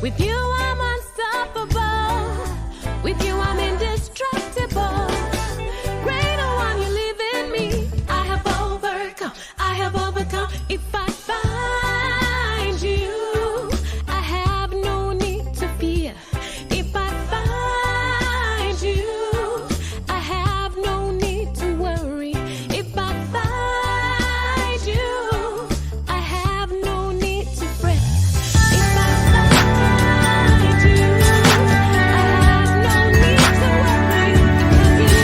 With you, I'm unstoppable. With you, I'm indestructible. Greater one, you live in me. I have overcome. I have overcome. If I find you, I have no need to fear. If I find you, I have no need to worry. If I find you, I have no need to fret. If I find you, I have no need to worry. Because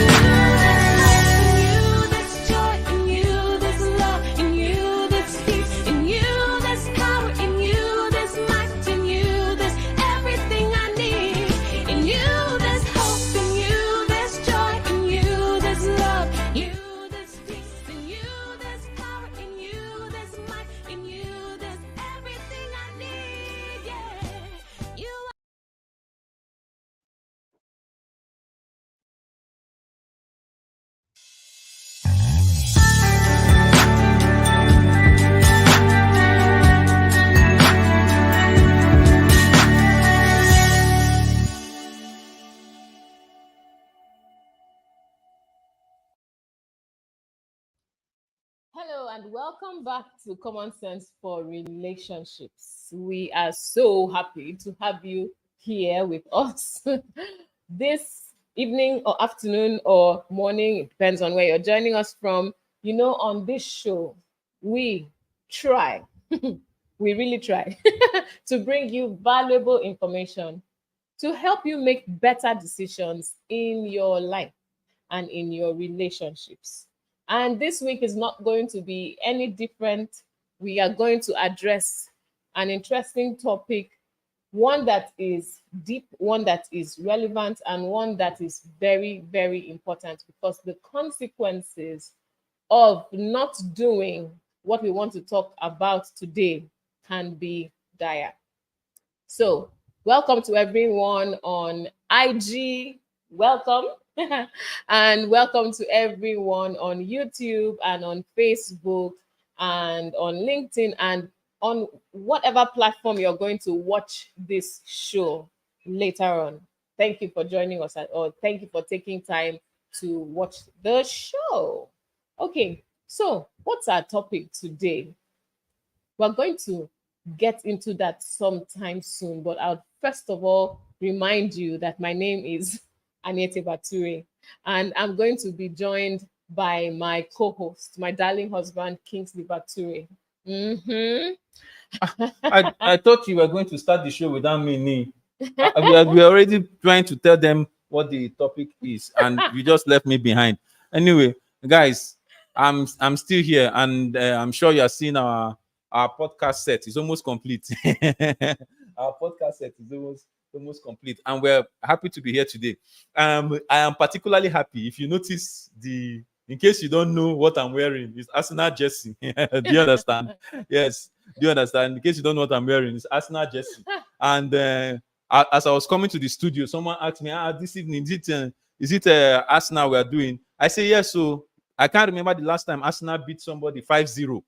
in you there's joy, in you there's love, in you there's peace, in you there's power, in you there's might, in you there's everything I need. In you there's hope, in you there's joy, in you there's love, in you there's peace, in you there's power, in you there's might, in you there's everything I need. Yeah, you. Hello and welcome back to Common Sense for Relationships. We are so happy to have you here with us this evening or afternoon or morning. It depends on where you're joining us from. You know, on this show, we try, we really try to bring you valuable information to help you make better decisions in your life and in your relationships. And this week is not going to be any different. We are going to address an interesting topic, one that is deep, one that is relevant, and one that is very, very important because the consequences of not doing what we want to talk about today can be dire. So, welcome to everyone on IG. Welcome. And welcome to everyone on YouTube and on Facebook and on LinkedIn and on whatever platform you're going to watch this show later on. Thank you for joining us, or thank you for taking time to watch the show. Okay, so what's our topic today? We're going to get into that sometime soon, but I'll first of all remind you that my name is Anietie Bature, and I'm going to be joined by my co-host, my darling husband, Kingsley Bature. I thought you were going to start the show without me. We are already trying to tell them what the topic is, and you just left me behind. Anyway, guys, I'm still here, and I'm sure you are seeing our podcast set is almost complete. Our podcast set is almost complete, and we're happy to be here today. I am particularly happy. If you notice in case you don't know what I'm wearing, it's Arsenal jersey. Do you understand? Yes. Do you understand? In case you don't know what I'm wearing, it's Arsenal jersey. And as I was coming to the studio, someone asked me, this evening, is it Arsenal we are doing? I say, yes. So I can't remember the last time Arsenal beat somebody 5-0.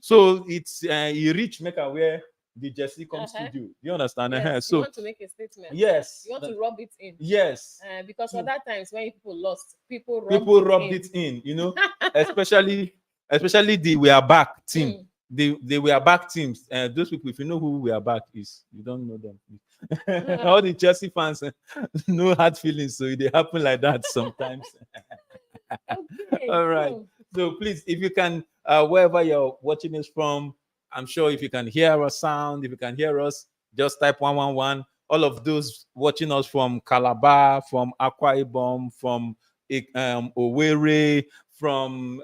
So it's he reached make I wear the jersey come studio. Do you understand? Yes, So you want to make a statement. yes. You want to rub it in. Yes. Because other times when people lost, people rubbed it in, you know, especially the We Are Back team. They were back teams. Those people, if you know who We Are Back is, you don't know them. All the Chelsea fans no hard feelings, so they happen like that sometimes. Okay, all right. So please, if you can, wherever you're watching us from, I'm sure if you can hear our sound, if you can hear us, just type 111. All of those watching us from Calabar, from Akwa Ibom, from Owerri, from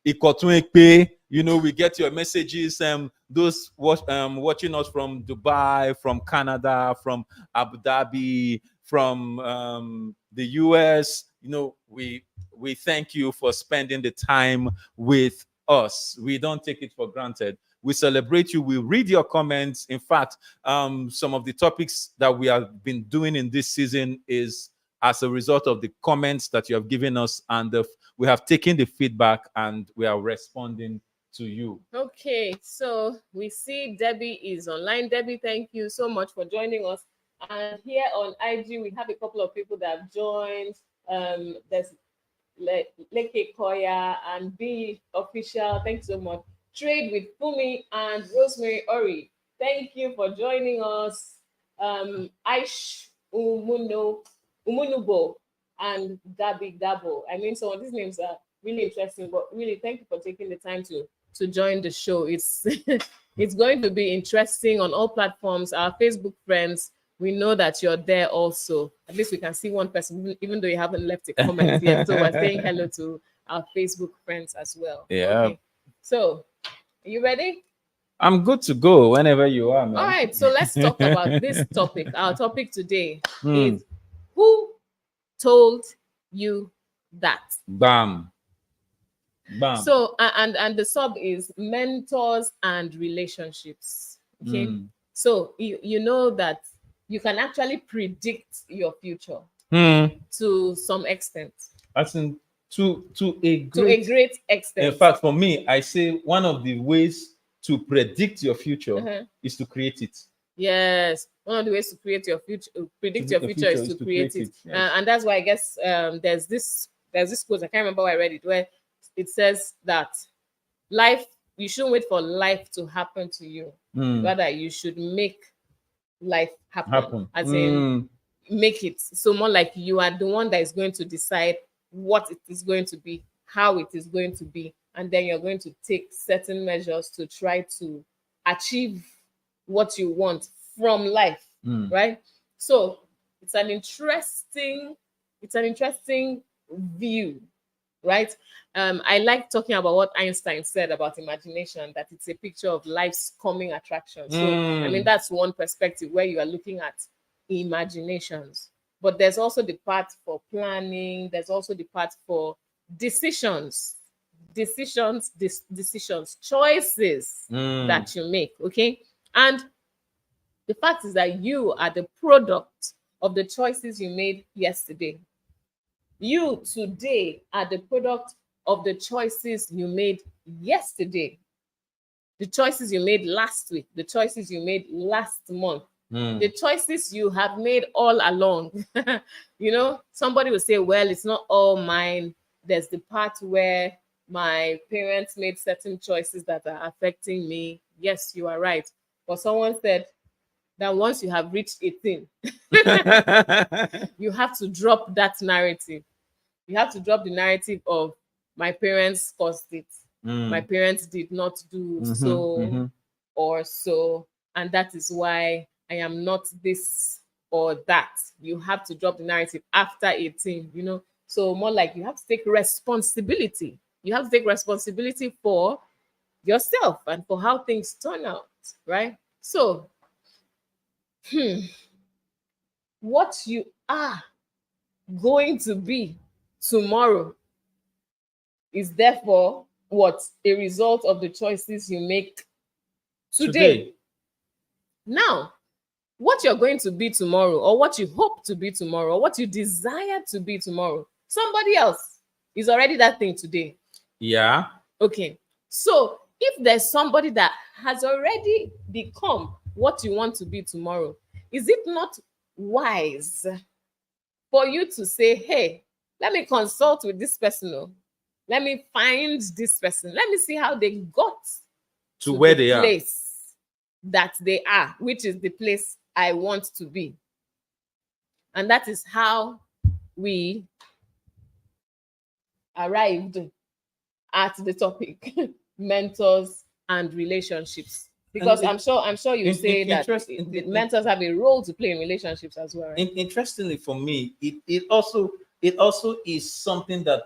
Ikotun-Ekpe, you know, we get your messages. Those watching us from Dubai, from Canada, from Abu Dhabi, from the US, you know, we thank you for spending the time with us. We don't take it for granted. We celebrate you. We read your comments. In fact, some of the topics that we have been doing in this season is as a result of the comments that you have given us, and we have taken the feedback and we are responding to you. Okay, so we see Debbie is online. Debbie, thank you so much for joining us. And here on IG, we have a couple of people that have joined. There's Leke Koya and B Official. Thanks so much. Trade with Fumi and Rosemary Ori. Thank you for joining us. Aish Umunubo and Gabi Gabo. I mean, some of these names are really interesting, but really thank you for taking the time to join the show. It's it's going to be interesting on all platforms. Our Facebook friends, we know that you're there also. At least we can see one person, even though you haven't left a comment yet. So we're saying hello to our Facebook friends as well. Yeah. Okay. So, are you ready? I'm good to go whenever you are, man. All right. So let's talk about this topic. Our topic today Hmm. is who told you that? Bam. Bam. So and the sub is mentors and relationships. Okay. Hmm. So you know that you can actually predict your future to some extent. As in, to a To a great extent. in fact, for me, I say one of the ways to predict your future Uh-huh. is to create it. Yes, one of the ways to create your future, predict your future, is to create it. Yes. And that's why I guess there's this quote, I can't remember where I read it, where it says that you shouldn't wait for life to happen to you. Rather, you should make life happen. As in, make it. So more like you are the one that is going to decide what it is going to be, how it is going to be, and then you're going to take certain measures to try to achieve what you want from life, right? So it's an interesting view, right? I like talking about what Einstein said about imagination, that it's a picture of life's coming attraction. So I mean, that's one perspective where you are looking at imaginations. But there's also the part for planning, there's also the part for decisions, choices that you make. Okay. And the fact is that you are the product of the choices you made yesterday. You today are the product of the choices you made yesterday, the choices you made last week, the choices you made last month, the choices you have made all along. You know, somebody will say, well, it's not all mine. There's the part where my parents made certain choices that are affecting me. Yes, you are right. But someone said that once you have reached 18, you have to drop that narrative. You have to drop the narrative of my parents caused it. My parents did not do so or so, and that is why I am not this or that. You have to drop the narrative after 18, you know. So more like you have to take responsibility. You have to take responsibility for yourself and for how things turn out, right? So, what you are going to be tomorrow is therefore what? A result of the choices you make today. Now, what you're going to be tomorrow, or what you hope to be tomorrow, or what you desire to be tomorrow, somebody else is already that thing today. Yeah. Okay. So if there's somebody that has already become what you want to be tomorrow, is it not wise for you to say, hey, let me consult with this person? Let me find this person. Let me see how they got to where the they place that they are, which is the place I want to be. And that is how we arrived at the topic, mentors and relationships. Because I'm sure you say that mentors have a role to play in relationships as well. Right? Interestingly, for me, it also is something that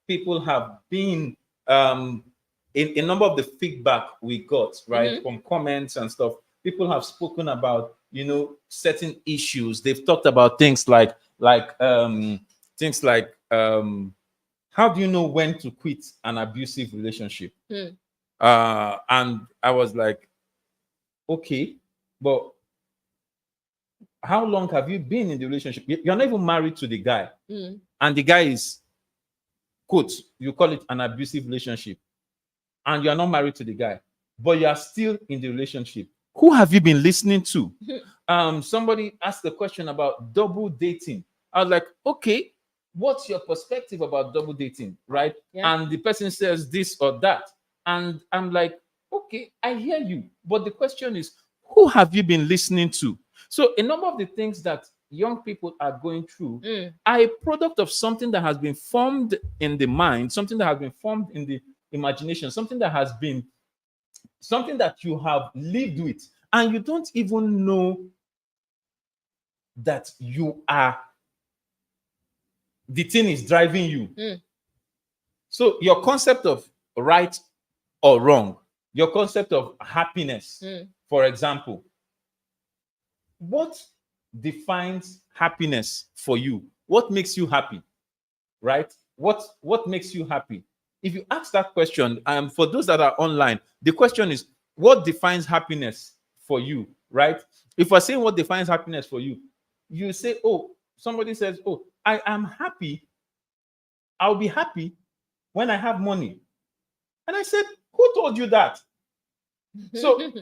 people have been in a number of the feedback we got, right, from comments and stuff. People have spoken about, you know, certain issues. They've talked about things like how do you know when to quit an abusive relationship? And I was like, okay, but how long have you been in the relationship? You're not even married to the guy, and the guy is, quote, you call it an abusive relationship, and you are not married to the guy, but you are still in the relationship. Who have you been listening to? Somebody asked a question about double dating. I was like, okay, what's your perspective about double dating, right? Yeah. And the person says this or that, and I'm like, okay, I hear you, but the question is, who have you been listening to? So a number of the things that young people are going through are a product of something that has been formed in the mind, something that has been formed in the imagination, something that has been something that you have lived with, and you don't even know that you are the thing is driving you. So your concept of right or wrong, your concept of happiness, for example, what defines happiness for you? What makes you happy? Right? What makes you happy? If you ask that question, for those that are online, the question is, what defines happiness for you? Right? If we're saying what defines happiness for you, you say, oh, somebody says, oh, I am happy. I'll be happy when I have money. And I said, who told you that? So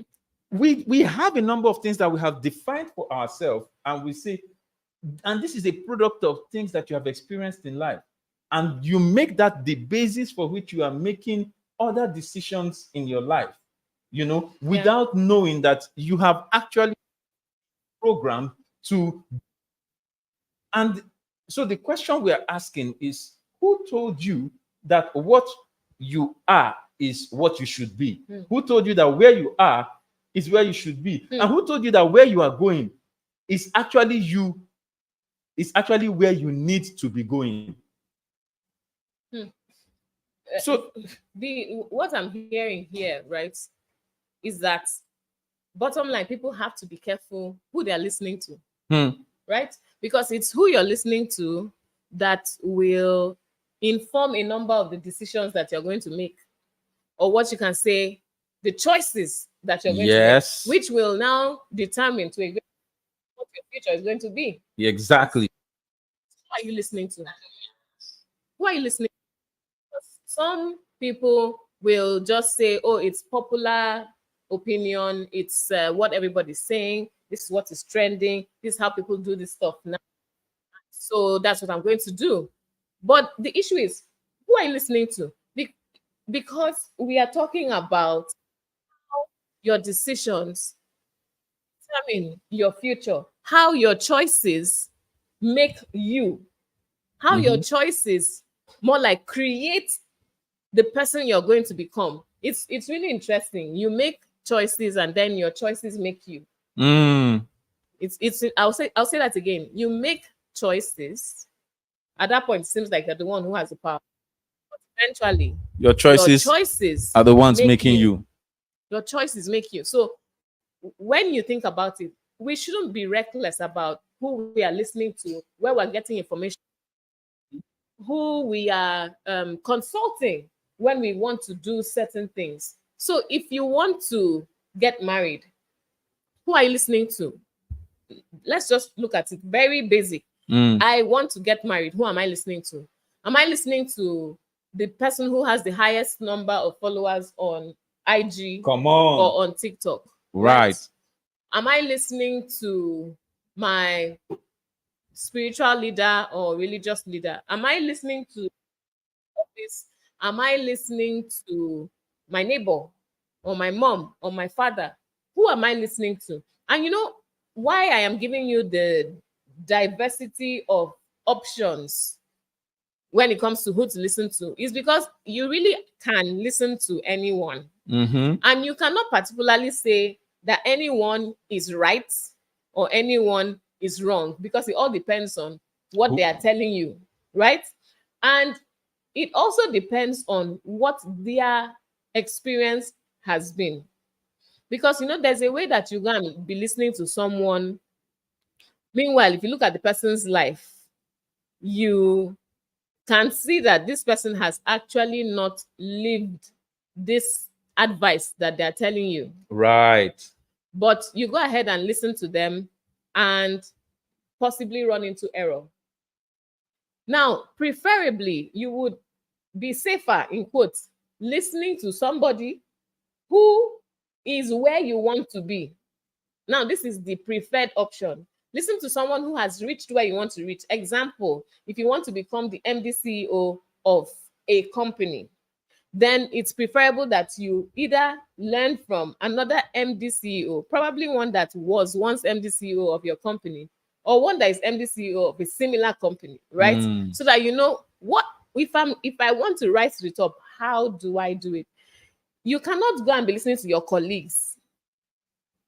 we have a number of things that we have defined for ourselves, and we say, and this is a product of things that you have experienced in life. And you make that the basis for which you are making other decisions in your life, without knowing that you have actually programmed to. And so the question we are asking is, who told you that what you are is what you should be? Who told you that where you are is where you should be? And who told you that where you are going is actually where you need to be going? So what I'm hearing here, right, is that bottom line, people have to be careful who they're listening to, right? Because it's who you're listening to that will inform a number of the decisions that you're going to make, or what you can say, the choices that you're going to make, which will now determine to what your future is going to be. Exactly. Who are you listening to? Who are you listening to? Some people will just say, oh, it's popular opinion, it's what everybody's saying, this is what is trending, this is how people do this stuff now, so that's what I'm going to do. But the issue is, who are you listening to? Because we are talking about how your decisions determine your future, how your choices make you, how your choices more like create the person you're going to become. It's really interesting. You make choices, and then your choices make you. It's I'll say that again. You make choices. At that point, it seems like you're the one who has the power. But eventually, your choices are the ones making you. Your choices make you. So when you think about it, we shouldn't be reckless about who we are listening to, where we're getting information, who we are consulting when we want to do certain things. So if you want to get married, who are you listening to? Let's just look at it very basic. I want to get married. Who am I listening to? Am I listening to the person who has the highest number of followers on IG or on TikTok? Right. Am I listening to my spiritual leader or religious leader? Am I listening to office? Am I listening to my neighbor or my mom or my father? Who am I listening to? And you know why I am giving you the diversity of options when it comes to who to listen to is because you really can listen to anyone. And you cannot particularly say that anyone is right or anyone is wrong, because it all depends on what they are telling you, right? And it also depends on what their experience has been. Because, there's a way that you can be listening to someone. Meanwhile, if you look at the person's life, you can see that this person has actually not lived this advice that they're telling you. Right. But you go ahead and listen to them and possibly run into error. Now, preferably, you would be safer, in quotes, listening to somebody who is where you want to be. Now, this is the preferred option. Listen to someone who has reached where you want to reach. Example, if you want to become the MD CEO of a company, then it's preferable that you either learn from another MD CEO, probably one that was once MD CEO of your company, or one that is MD CEO of a similar company, right? Mm. So that you know what, if I want to rise to the top, how do I do it? You cannot go and be listening to your colleagues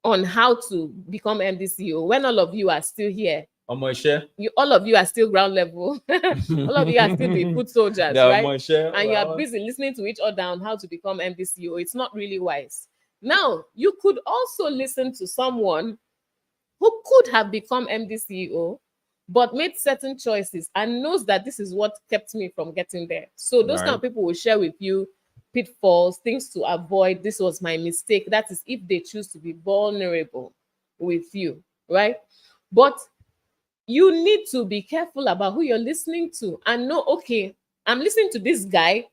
on how to become MD CEO when all of you are still here. All of you are still ground level. All of you are still the foot soldiers, right? And you are busy listening to each other on how to become MD CEO. It's not really wise. Now, you could also listen to someone who could have become MD CEO, but made certain choices and knows that this is what kept me from getting there. So those kind of people will share with you pitfalls, things to avoid. This was my mistake. That is if they choose to be vulnerable with you, right? But you need to be careful about who you're listening to and know, okay, I'm listening to this guy.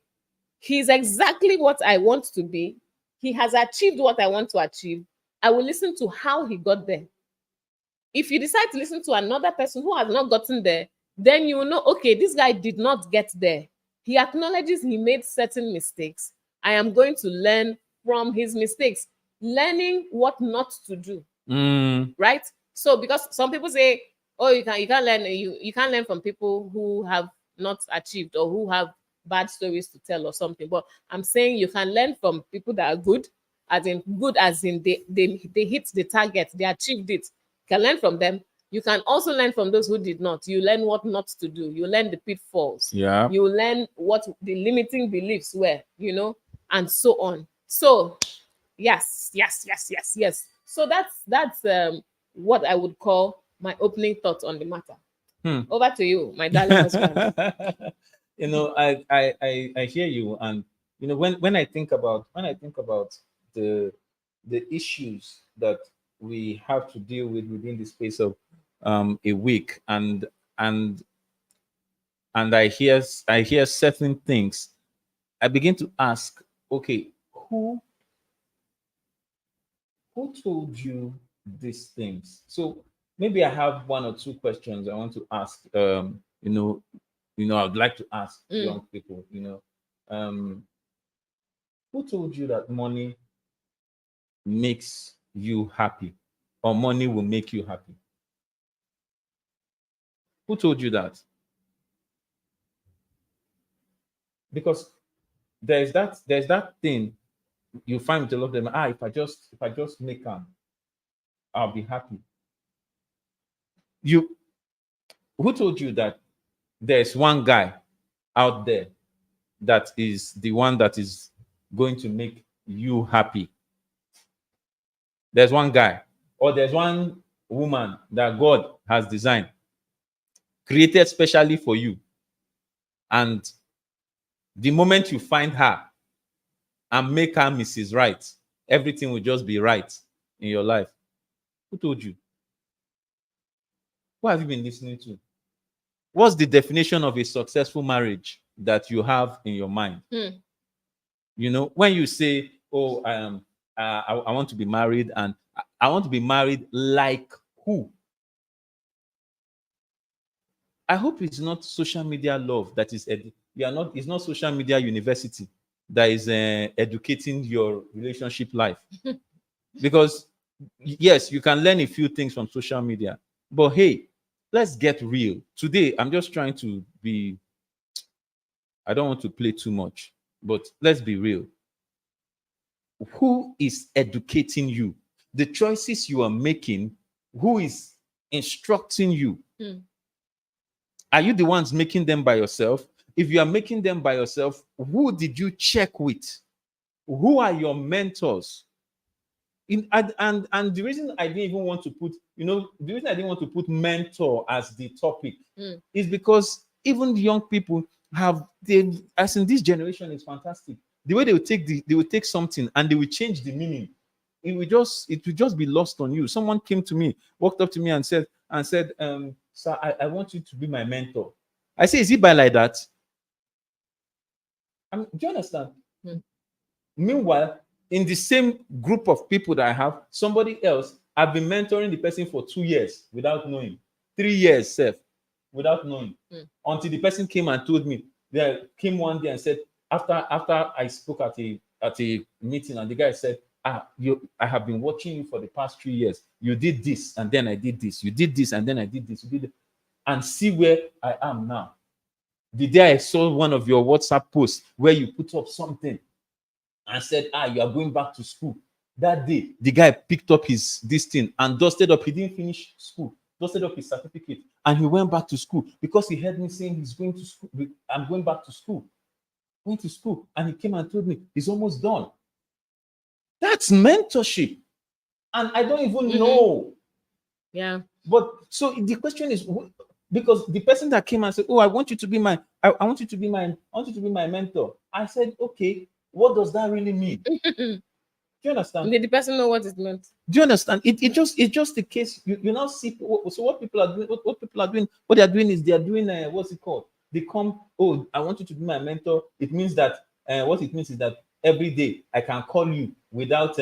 He's exactly what I want to be. He has achieved what I want to achieve. I will listen to how he got there. If you decide to listen to another person who has not gotten there, then you will know, okay, this guy did not get there. He acknowledges he made certain mistakes. I am going to learn from his mistakes, learning what not to do. Right? So because some people say, oh, you can't learn, you can't learn from people who have not achieved or who have bad stories to tell or something. But I'm saying you can learn from people that are good, as in they hit the target, they achieved it. You can learn from them. You can also learn from those who did not. You learn what not to do. You learn the pitfalls. Yeah. You learn what the limiting beliefs were, and so on. So yes. So that's what I would call my opening thoughts on the matter. Over to you, my darling husband. I hear you, and when I think about the issues that we have to deal with within the space of a week, and I hear certain things, I begin to ask, okay, who told you these things? So maybe I have one or two questions I want to ask. I'd like to ask young people. Who told you that money makes you happy, or money will make you happy? Who told you that? Because there's that thing you find with a lot of them. If I just make them, I'll be happy. Who told you that there's one guy out there that is the one that is going to make you happy? There's one guy, or there's one woman that God has designed, created specially for you. And the moment you find her and make her Mrs. Right, everything will just be right in your life. Who told you? What have you been listening to? What's the definition of a successful marriage that you have in your mind? When you say, oh, I want to be married, and I want to be married like who? I hope it's not social media love that is it's not social media university that is educating your relationship life. Because yes, you can learn a few things from social media, but hey, let's get real. Today, I'm just trying to be, I don't want to play too much, but let's be real. Who is educating you? The choices you are making, who is instructing you? Are you the ones making them by yourself? If you are making them by yourself, who did you check with? Who are your mentors? And the reason I didn't even want to put, the reason I didn't want to put mentor as the topic is because even young people as in this generation is fantastic. The way they will take something and they will change the meaning. It will just be lost on you. Someone came to me, walked up to me and said, sir, I want you to be my mentor. I say, is it by like that? Do you understand? Meanwhile, in the same group of people that I have, somebody else, I've been mentoring the person for 2 years without knowing, 3 years, self, without knowing, until the person came and told me. They came one day and said, after I spoke at a meeting, and the guy said, I have been watching you for the past 3 years. You did this, and then I did this. You did this, and then I did this. You did it, and see where I am now. The day I saw one of your WhatsApp posts where you put up something and said, you are going back to school. That day, the guy picked up this thing and dusted up. He didn't finish school, dusted up his certificate, and he went back to school because he heard me saying he's going to school. I'm going back to school. Went to school, and he came and told me he's almost done. That's mentorship. And I don't even know. Yeah. But so the question is, because the person that came and said, I want you to be my mentor. I said, okay, what does that really mean? Do you understand? Did the person know what it meant? Do you understand? It's just the case. You now see. So what people are doing, what they are doing is they are doing what's it called? They come. I want you to be my mentor. It means that what it means is that every day I can call you without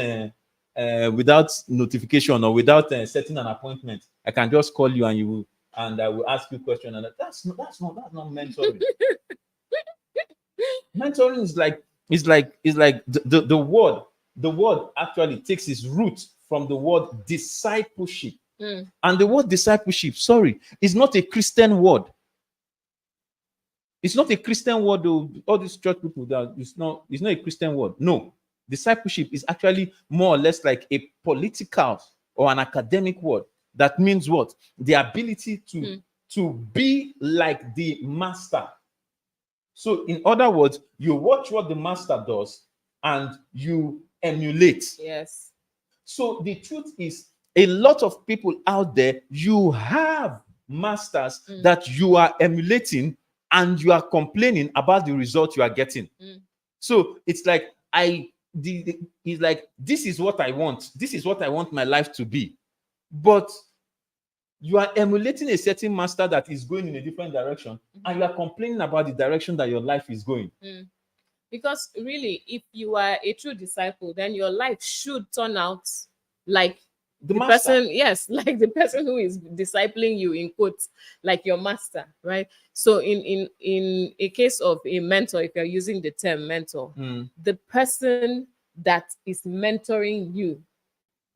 notification or without setting an appointment. I can just call you and I will ask you a question. And that's not mentoring. Mentoring is like the word. The word actually takes its root from the word discipleship. And the word discipleship, is not a Christian word. It's not a Christian word, though. All these church people, it's not a Christian word. No. Discipleship is actually more or less like a political or an academic word that means what? The ability to be like the master. So, in other words, you watch what the master does and you emulate. Yes. So the truth is, a lot of people out there, you have masters that you are emulating and you are complaining about the result you are getting. So it's like it's like, this is what I want. This is what I want my life to be. But you are emulating a certain master that is going in a different direction, and you are complaining about the direction that your life is going. Because really, if you are a true disciple, then your life should turn out like the person, yes, like the person who is discipling you, in quotes, like your master, right? So in a case of a mentor, if you're using the term mentor, the person that is mentoring you,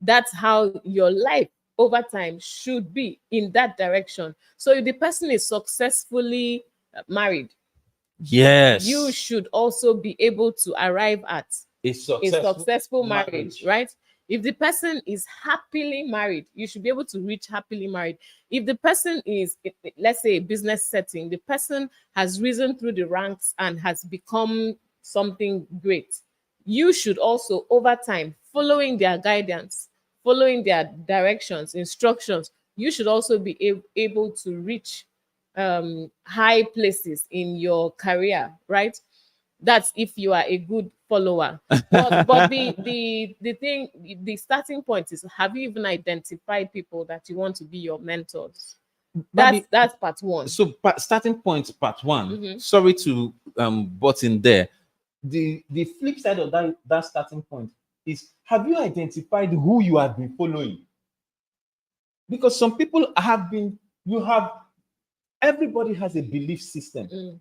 that's how your life over time should be, in that direction. So if the person is successfully married, yes, you should also be able to arrive at a successful marriage, right? If the person is happily married, you should be able to reach happily married. If the person is, let's say, a business setting, the person has risen through the ranks and has become something great, you should also, over time, following their guidance, following their directions, instructions, you should also be able to reach high places in your career, right? That's if you are a good follower. But the thing, the starting point is, have you even identified people that you want to be your mentors? That's part one. So starting point, part one. Sorry to butt in there. The flip side of that starting point is, have you identified who you have been following? Because some people everybody has a belief system.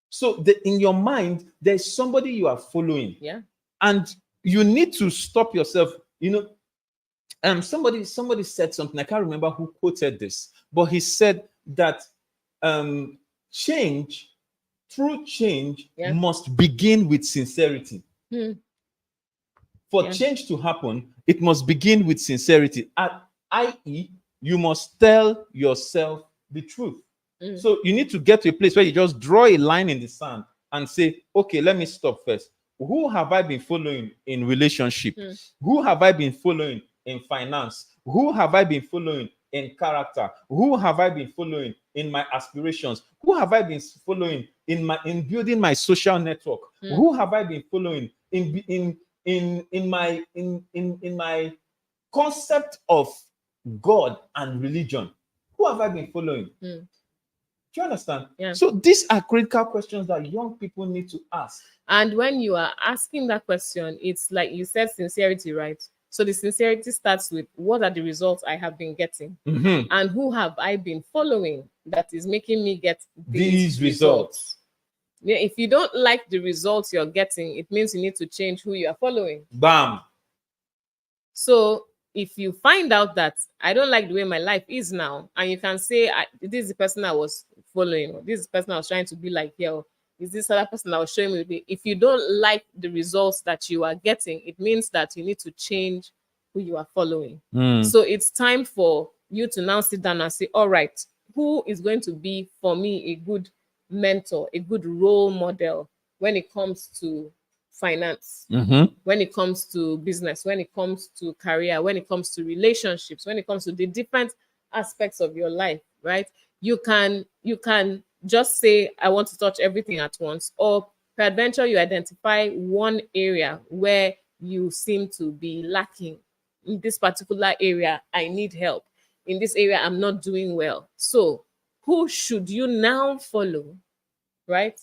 So in your mind, there's somebody you are following. Yeah. And you need to stop yourself. Somebody said something. I can't remember who quoted this, but he said that true change must begin with sincerity. For change to happen, it must begin with sincerity. I.e., you must tell yourself the truth. So you need to get to a place where you just draw a line in the sand and say, okay, let me stop first. Who have I been following in relationship? Who have I been following in finance? Who have I been following in character? Who have I been following in my aspirations? Who have I been following in building my social network? Who have I been following in my concept of God and religion? Who have I been following? Do you understand? Yeah. So these are critical questions that young people need to ask. And when you are asking that question, it's like you said sincerity, right? So the sincerity starts with what are the results I have been getting? Mhm. And who have I been following that is making me get These results. Yeah, if you don't like the results you're getting, it means you need to change who you are following. Bam. So if you find out that I don't like the way my life is now, and you can say, this is the person I was following, or this is the person I was trying to be like here, or is this other person I was showing me? If you don't like the results that you are getting, it means that you need to change who you are following. So it's time for you to now sit down and say, all right, who is going to be for me a good mentor, a good role model when it comes to finance, when it comes to business, when it comes to career, when it comes to relationships, when it comes to the different aspects of your life, right? You can just say, I want to touch everything at once, or peradventure you identify one area where you seem to be lacking. In this particular area, I need help. In this area, I'm not doing well. So who should you now follow, right,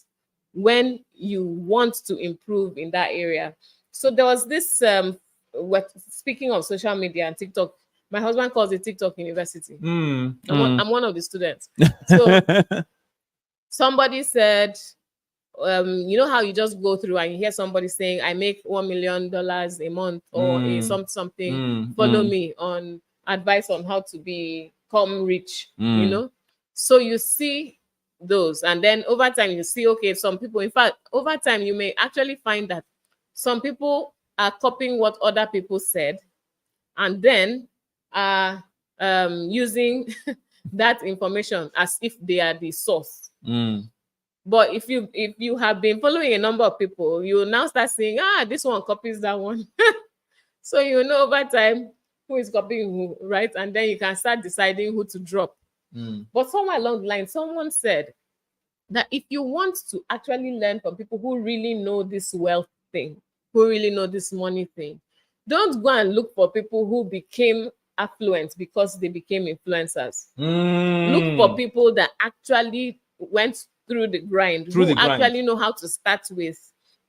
when you want to improve in that area? So there was this speaking of social media and TikTok, my husband calls it TikTok University. I'm one of the students. So somebody said, you know how you just go through and you hear somebody saying, I make $1 million a month, or something, follow me on advice on how to become rich, you know? So you see those, and then over time you see, okay, some people, in fact, over time you may actually find that some people are copying what other people said, and then are using that information as if they are the source. But if you have been following a number of people, you will now start saying, this one copies that one. So you know over time who is copying who, right? And then you can start deciding who to drop. But somewhere along the line, someone said that if you want to actually learn from people who really know this wealth thing, who really know this money thing, don't go and look for people who became affluent because they became influencers. Look for people that actually went through the grind, Through who the grind. actually know how to start with,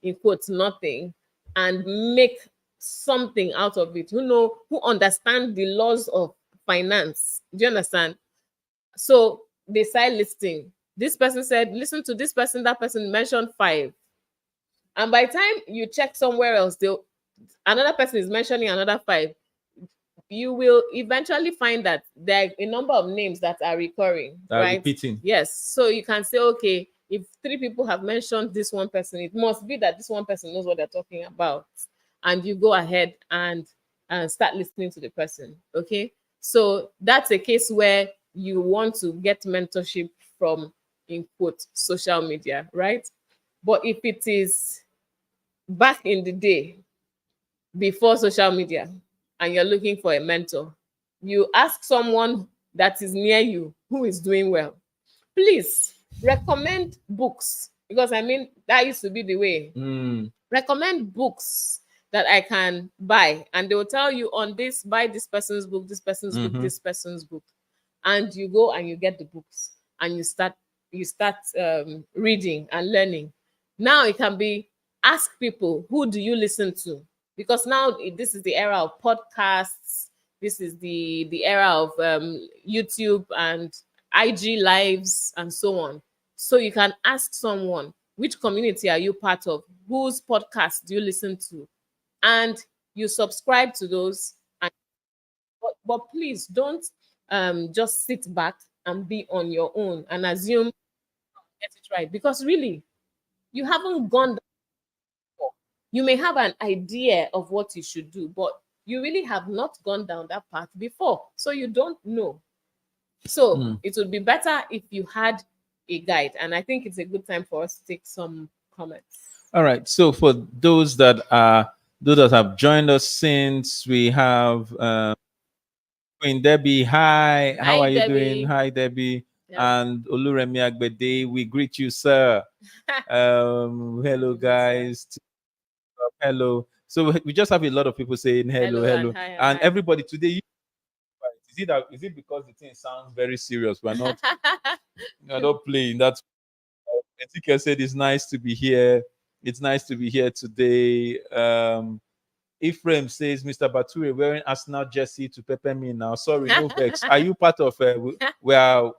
in quotes, nothing, and make something out of it, who understand the laws of finance. Do you understand? So they start listing. This person said, listen to this person, that person mentioned 5. And by the time you check somewhere else, another person is mentioning another 5. You will eventually find that there are a number of names that are recurring, right? Repeating. Yes. So you can say, okay, if 3 people have mentioned this one person, it must be that this one person knows what they're talking about. And you go ahead and start listening to the person. Okay. So that's a case where you want to get mentorship from, in quote, social media, right? But if it is back in the day, before social media, and you're looking for a mentor, you ask someone that is near you who is doing well. Please recommend books, because I mean, that used to be the way. Recommend books that I can buy, and they will tell you on this, buy this person's book, this person's book, this person's book. And you go and you get the books, and you start reading and learning. Now it can be, ask people, who do you listen to? Because now this is the era of podcasts. This is the era of YouTube and IG lives and so on. So you can ask someone, which community are you part of? Whose podcast do you listen to? And you subscribe to those. And but please don't just sit back and be on your own and assume get it right, because really you haven't gone. You may have an idea of what you should do, but you really have not gone down that path before. So you don't know. So it would be better if you had a guide. And I think it's a good time for us to take some comments. All right. So for those that have joined us since, we have Queen Debbie. Hi, how Hi, are you doing? Debbie. Hi, Debbie. Yeah. And Oluremi Agbede, we greet you, sir. Hello, guys. Hello. So we just have a lot of people saying hello, Hello and hello, hi and and hi. everybody today. is it because the thing sounds very serious? We're not playing. That's Ezekiel said it's nice to be here. It's nice to be here today. Ephraim says, Mr. Bature wearing Arsenal jersey to pepper me now. Sorry, no vex. Are you part of we are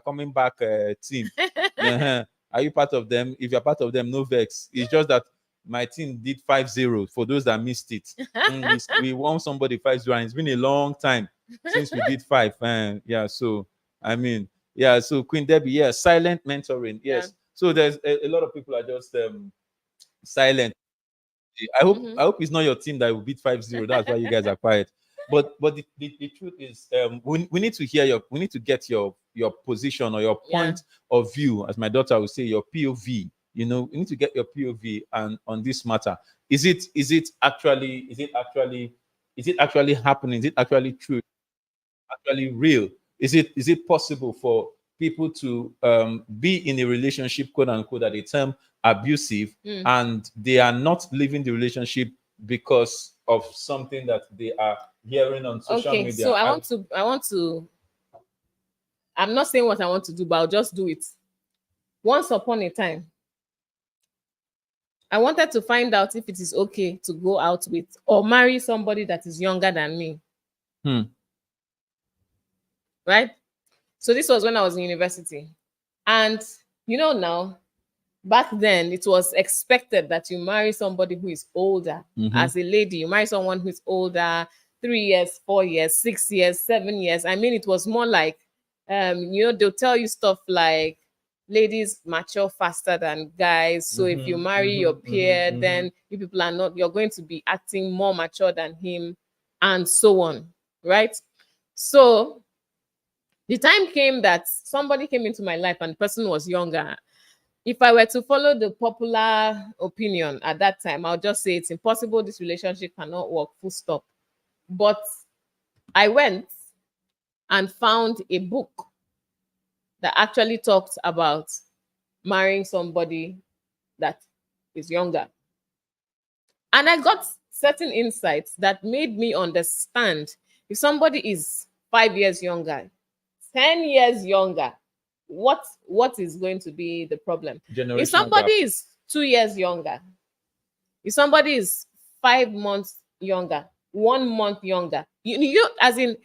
coming back team? Uh-huh. Are you part of them? If you're part of them, no vex. It's just that my team did 5-0 for those that missed it. We won somebody 5-0, and it's been a long time since we did 5. Yeah, so I mean, yeah, so Queen Debbie, yeah, silent mentoring. Yes. Yeah. So there's a lot of people are just silent. I hope it's not your team that will beat 5-0. That's why you guys are quiet. But the truth is, we need to hear we need to get your position or your point of view, as my daughter would say, your POV. You know, we need to get your POV on this matter. Is it actually happening? Is it actually true? Actually real? Is it possible for people to be in a relationship, quote unquote, at a term abusive, and they are not leaving the relationship because of something that they are hearing on social media? So I want to I'm not saying what I want to do, but I'll just do it. Once upon a time, I wanted to find out if it is okay to go out with or marry somebody that is younger than me. Right? So this was when I was in university. And now, back then it was expected that you marry somebody who is older. As a lady, you marry someone who is older, 3 years, 4 years, 6 years, 7 years. I mean, it was more like they'll tell you stuff like ladies mature faster than guys. So if you marry your peer, then you people are not, you're going to be acting more mature than him, and so on. Right? So the time came that somebody came into my life and the person was younger. If I were to follow the popular opinion at that time, I'll just say it's impossible. This relationship cannot work, full stop. But I went and found a book that actually talked about marrying somebody that is younger. And I got certain insights that made me understand if somebody is 5 years younger, 10 years younger, what is going to be the problem? If somebody is 2 years younger, if somebody is 5 months younger, 1 month younger, you as in,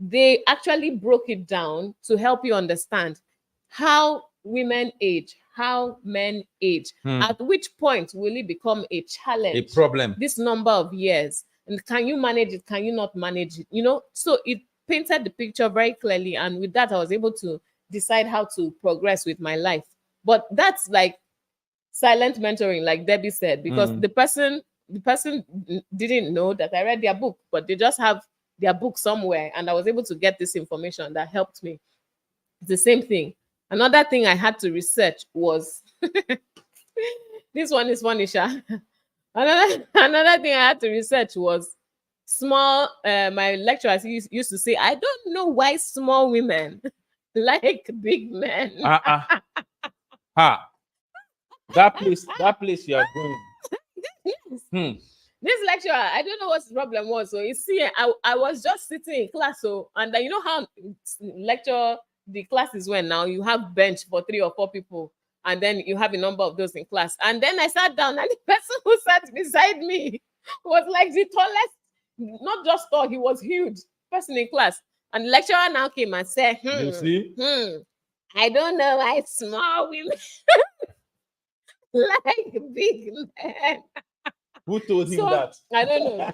they actually broke it down to help you understand how women age, how men age, at which point will it become a challenge, a problem, this number of years, and can you manage it, can you not manage it? So it painted the picture very clearly, and with that I was able to decide how to progress with my life. But that's like silent mentoring, like Debbie said, because the person didn't know that I read their book, but they just have their book somewhere, and I was able to get this information that helped me. It's the same thing. Another thing I had to research was this one is funny, Sha. Another thing I had to research was small. My lecturers used to say, I don't know why small women like big men. That place you are going. Yes. This lecturer, I don't know what the problem was. So you see, I was just sitting in class. So, and you know how the classes went now, you have bench for 3 or 4 people, and then you have a number of those in class. And then I sat down, and the person who sat beside me was like the tallest, not just tall, he was huge person in class. And the lecturer now came and said, You see? I don't know why small women like big men. Who told him that? I don't know.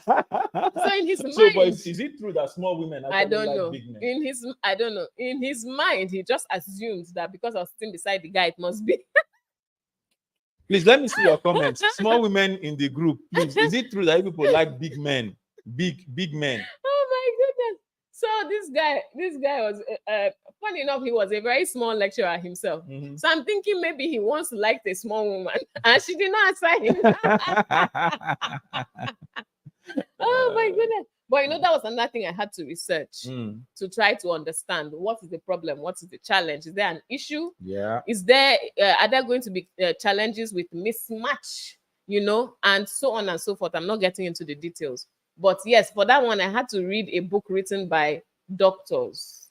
So in his mind, but is it true that small women I don't like know. big men? I don't know. In his mind, he just assumed that because I was sitting beside the guy, it must be. Please let me see your comments. Small women in the group, please. Is it true that people like big men? Big men. Oh my goodness. So this guy was funny enough, he was a very small lecturer himself. So I'm thinking maybe he once liked a small woman and she did not answer him. Oh my goodness. But that was another thing I had to research to try to understand what is the problem, what is the challenge. Is there an issue? Yeah. Is there are there going to be challenges with mismatch, and so on and so forth? I'm not getting into the details. But yes, for that one, I had to read a book written by doctors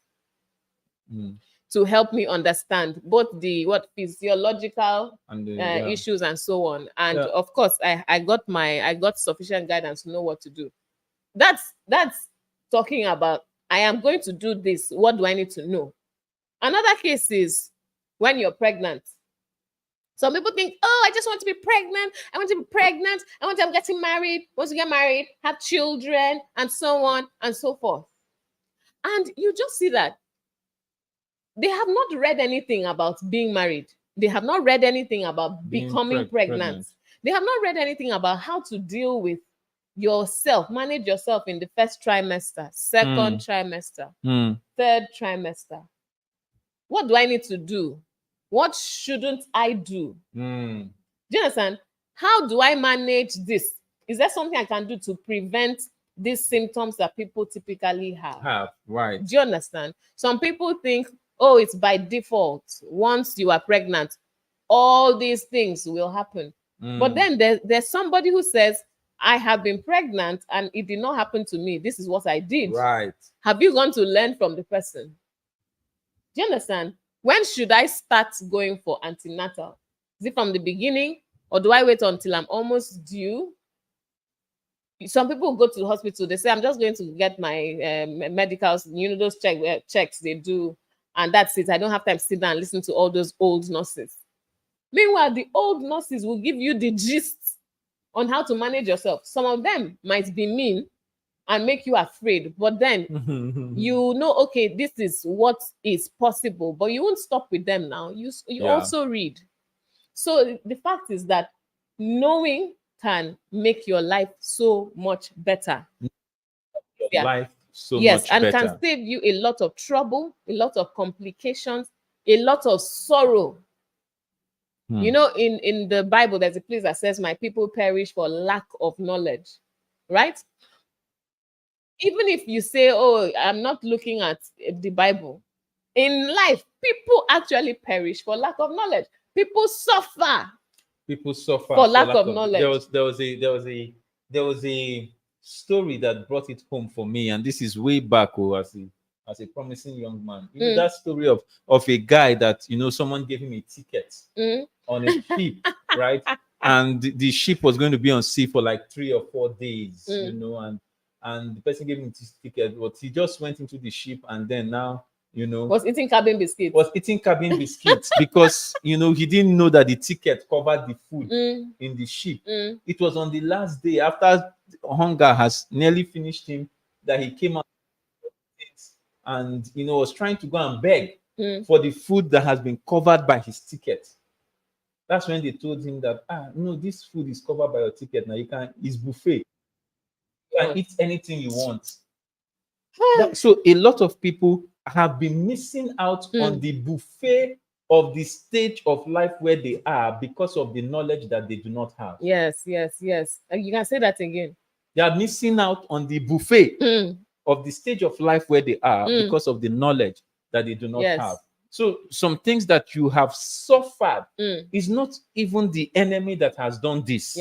to help me understand both the physiological And issues and so on. And Yeah. of course, I got sufficient guidance to know what to do. That's talking about I am going to do this. What do I need to know? Another case is when you're pregnant. Some people think, oh, I just want to be pregnant. I want to be pregnant. I'm getting married. Want to get married, have children, and so on and so forth. And you just see that they have not read anything about being married. They have not read anything about Being becoming pregnant. They have not read anything about how to deal with yourself, manage yourself in the first trimester, second trimester, third trimester. What do I need to do? What shouldn't I do? Do you understand? How do I manage this? Is there something I can do to prevent these symptoms that people typically have? Right. Do you understand? Some people think, oh, it's by default. Once you are pregnant, all these things will happen. But then there's somebody who says, I have been pregnant and it did not happen to me. This is what I did. Right. Have you gone to learn from the person? Do you understand? When should I start going for antenatal? Is it from the beginning or do I wait until I'm almost due? Some people go to the hospital, they say, I'm just going to get my medicals, those checks they do, and that's it. I don't have time to sit down and listen to all those old nurses. Meanwhile, the old nurses will give you the gist on how to manage yourself. Some of them might be mean and make you afraid, but then okay, this is what is possible, but you won't stop with them now. You also read. So the fact is that knowing can make your life so much better. Life so yes, much and better. can save you a lot of trouble, a lot of complications, a lot of sorrow. In the Bible, there's a place that says, my people perish for lack of knowledge, right? Even if you say, oh, I'm not looking at the Bible, in life, people actually perish for lack of knowledge. People suffer for lack of knowledge. There was a story that brought it home for me, and this is way back as a promising young man. That story of a guy that someone gave him a ticket on a ship, right? And the ship was going to be on sea for like 3 or 4 days, and the person gave him his ticket, but he just went into the ship and then now was eating cabin biscuits. Because he didn't know that the ticket covered the food in the ship. It was on the last day after hunger has nearly finished him that he came out and was trying to go and beg for the food that has been covered by his ticket. That's when they told him that no, this food is covered by your ticket. Now it's buffet. You can eat anything you want. So a lot of people have been missing out on the buffet of the stage of life where they are because of the knowledge that they do not have. Yes. You can say that again. They are missing out on the buffet of the stage of life where they are because of the knowledge that they do not have. So some things that you have suffered is not even the enemy that has done this.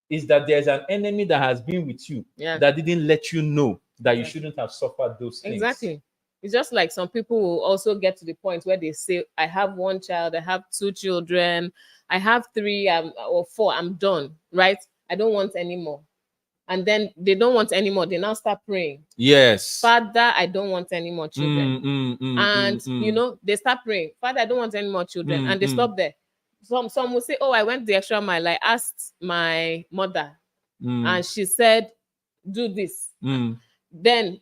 Is that there's an enemy that has been with you that didn't let you know that you shouldn't have suffered those things. Exactly. It's just like some people will also get to the point where they say, I have 1 child, I have 2 children, I have 3 or 4, I'm done, right? I don't want any more. And then they don't want any more. They now start praying. Yes. Father, I don't want any more children. They start praying. Father, I don't want any more children. And they stop there. Some will say, oh, I went the extra mile. I asked my mother and she said, do this. Then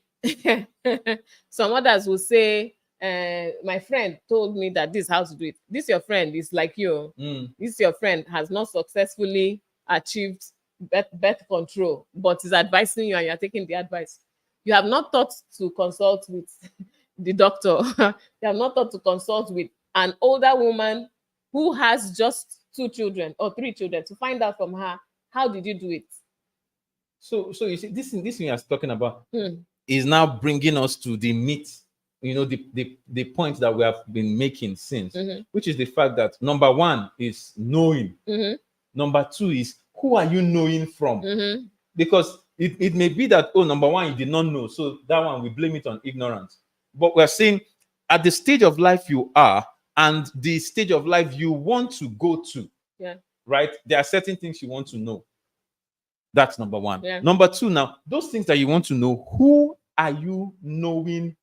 some others will say, my friend told me that this is how to do it. This your friend is like you. This your friend has not successfully achieved birth control, but is advising you and you're taking the advice. You have not thought to consult with the doctor. You have not thought to consult with an older woman who has just 2 children or 3 children to find out from her, how did you do it? So you see, this thing you're talking about is now bringing us to the meat, the point that we have been making since, which is the fact that number 1 is knowing. Number 2 is, who are you knowing from? Because it may be that, oh, number one, you did not know, so that one we blame it on ignorance. But we're saying at the stage of life you are and the stage of life you want to go to, Yeah. right? There are certain things you want to know. That's number one. Yeah. Number two, now, those things that you want to know, who are you knowing?